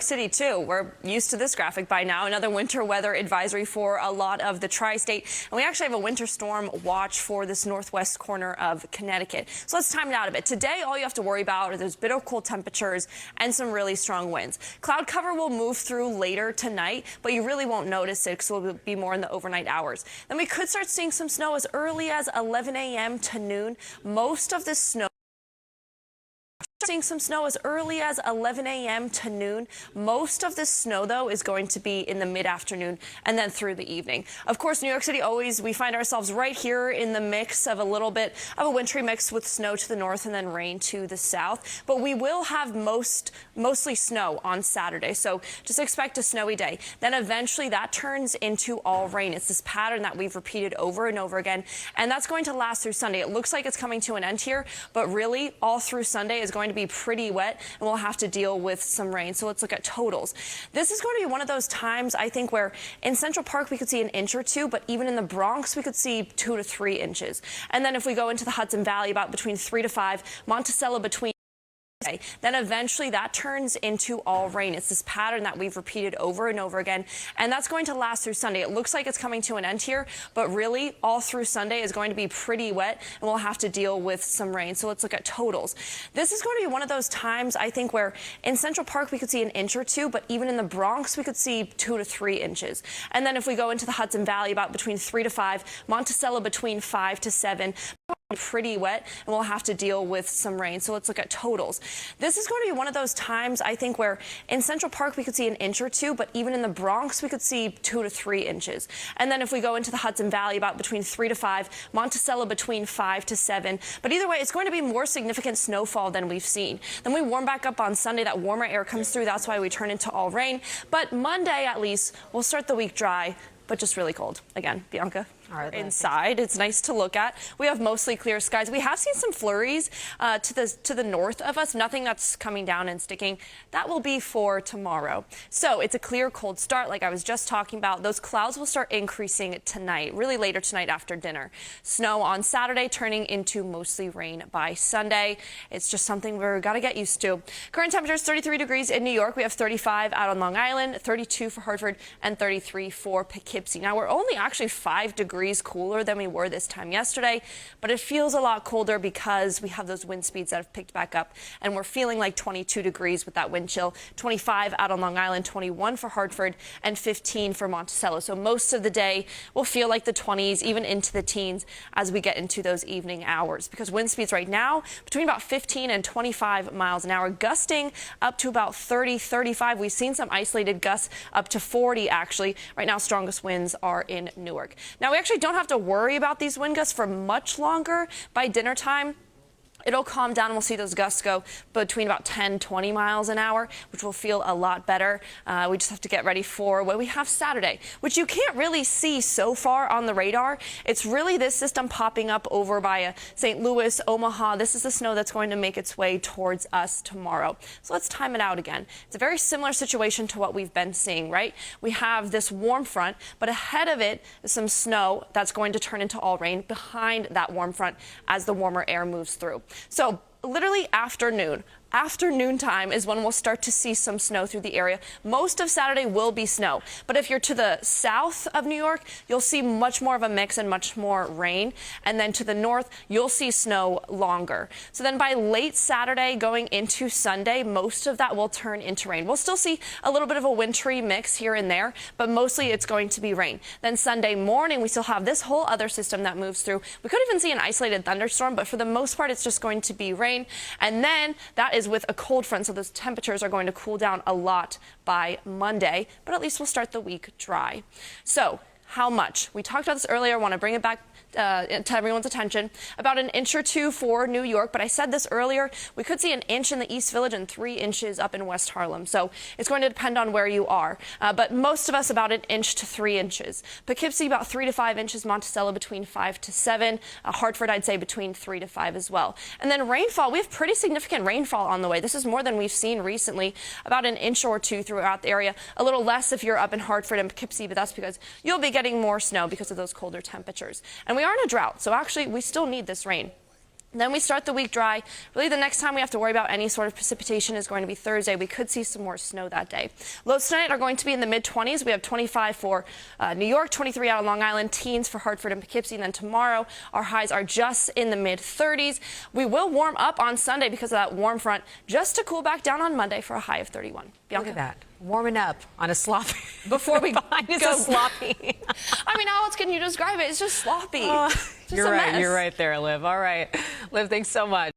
City too. We're used to this graphic by now. Another winter weather advisory for a lot of the tri-state. And we actually have a winter storm watch for this northwest corner of Connecticut. So let's time it out a bit. Today, all you have to worry about are those bitter cold temperatures and some really strong winds. Cloud cover will move through later tonight, but you really won't notice it because it will be more in the overnight hours. Then we could start seeing some snow as early as 11 a.m. to noon. Most of this snow seeing some snow as early as 11 a.m. to noon. Most of this snow, though, is going to be in the mid-afternoon and then through the evening. Of course, New York City, we find ourselves right here in the mix of a little bit of a wintry mix with snow to the north and then rain to the south. But we will have mostly snow on Saturday, so just expect a snowy day. Then eventually that turns into all rain. It's this pattern that we've repeated over and over again, and that's going to last through Sunday. It looks like it's coming to an end here, but really all through Sunday is going to be pretty wet, and we'll have to deal with some rain. So let's look at totals. This is going to be one of those times, I think, where in Central Park we could see an inch or two, but even in the Bronx we could see 2 to 3 inches. And then if we go into the Hudson Valley, about between 3 to 5, Monticello between. Then eventually that turns into all rain. It's this pattern that we've repeated over and over again, and that's going to last through Sunday. It looks like it's coming to an end here, but really all through Sunday is going to be pretty wet, and we'll have to deal with some rain. So let's look at totals. This is going to be one of those times, I think, where in Central Park we could see an inch or two, but even in the Bronx we could see 2 to 3 inches. And then if we go into the Hudson Valley, about between 3 to 5, Monticello between 5 to 7. Pretty wet, and we'll have to deal with some rain. So let's look at totals. This is going to be one of those times, I think, where in Central Park we could see an inch or two, but even in the Bronx we could see 2 to 3 inches. And then if we go into the Hudson Valley, about between 3 to 5, Monticello between 5 to 7. But either way, it's going to be more significant snowfall than we've seen. Then we warm back up on Sunday. That warmer air comes through. That's why we turn into all rain. But Monday, at least, we'll start the week dry, but just really cold. Again, Bianca. All right, inside, it's nice to look at. We have mostly clear skies. We have seen some flurries to the north of us. Nothing that's coming down and sticking. That will be for tomorrow. So it's a clear, cold start, like I was just talking about. Those clouds will start increasing tonight, really later tonight after dinner. Snow on Saturday, turning into mostly rain by Sunday. It's just something we're got to get used to. Current temperatures 33 degrees in New York. We have 35 out on Long Island, 32 for Hartford, and 33 for Poughkeepsie. Now we're only actually 5 degrees cooler than we were this time yesterday, but it feels a lot colder because we have those wind speeds that have picked back up, and we're feeling like 22 degrees with that wind chill. 25 out on Long Island, 21 for Hartford, and 15 for Monticello. So most of the day will feel like the 20s, even into the teens as we get into those evening hours, because wind speeds right now between about 15 and 25 miles an hour, gusting up to about 30, 35. We've seen some isolated gusts up to 40 actually. Right now, strongest winds are in Newark. Now we actually don't have to worry about these wind gusts for much longer. By dinner time, it'll calm down, and we'll see those gusts go between about 10, 20 miles an hour, which will feel a lot better. We just have to get ready for what we have Saturday, which you can't really see so far on the radar. It's really this system popping up over by St. Louis, Omaha. This is the snow that's going to make its way towards us tomorrow. So let's time it out again. It's a very similar situation to what we've been seeing, right? We have this warm front, but ahead of it is some snow that's going to turn into all rain behind that warm front as the warmer air moves through. So literally afternoon time is when we'll start to see some snow through the area. Most of Saturday will be snow, but if you're to the south of New York, you'll see much more of a mix and much more rain. And then to the north, you'll see snow longer. So then by late Saturday going into Sunday, most of that will turn into rain. We'll still see a little bit of a wintry mix here and there, but mostly it's going to be rain. Then Sunday morning, we still have this whole other system that moves through. We could even see an isolated thunderstorm, but for the most part, it's just going to be rain. And then that is with a cold front, so those temperatures are going to cool down a lot by Monday, but at least we'll start the week dry. So how much? We talked about this earlier. I want to bring it back to everyone's attention. About an inch or two for New York, but I said this earlier, we could see an inch in the East Village and 3 inches up in West Harlem. So it's going to depend on where you are. But most of us about an inch to 3 inches. Poughkeepsie about 3 to 5 inches. Monticello between 5 to 7. Hartford, I'd say between 3 to 5 as well. And then rainfall, we have pretty significant rainfall on the way. This is more than we've seen recently, about an inch or two throughout the area. A little less if you're up in Hartford and Poughkeepsie, but that's because you'll be getting more snow because of those colder temperatures. And we are in a drought, so actually we still need this rain. Then we start the week dry. Really, the next time we have to worry about any sort of precipitation is going to be Thursday. We could see some more snow that day. Lows tonight are going to be in the mid-20s. We have 25 for New York, 23 out on Long Island, teens for Hartford and Poughkeepsie. And then tomorrow, our highs are just in the mid-30s. We will warm up on Sunday because of that warm front, just to cool back down on Monday for a high of 31. Bianca. Look at that. Warming up on a sloppy. Before we go. Sloppy. I mean, how else can you describe it? It's just sloppy. You're right. You're right there, Liv. All right. Liv, thanks so much.